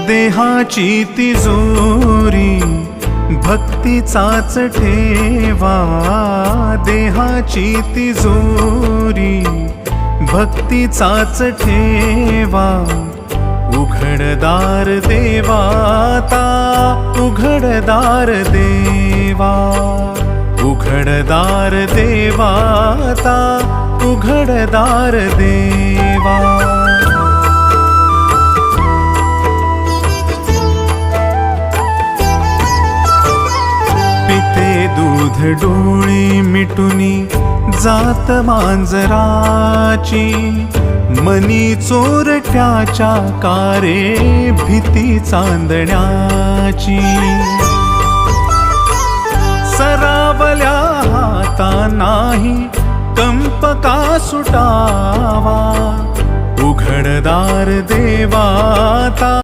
देहाची तिजोरी भक्तीचाच ठेवा, देहाची तिजोरी भक्तीचाच ठेवा. उघडदार देवाता, उघडदार देवा, उघडदार देवाता, उघडदार देवा. पिते दूध डोळी मिटुनी जात मांजराची, मनी चोरट्याच्या कारे भीती चांदण्याची. सरावल्या हाता नाही कंप का सुटावा, उघडदार देवाता.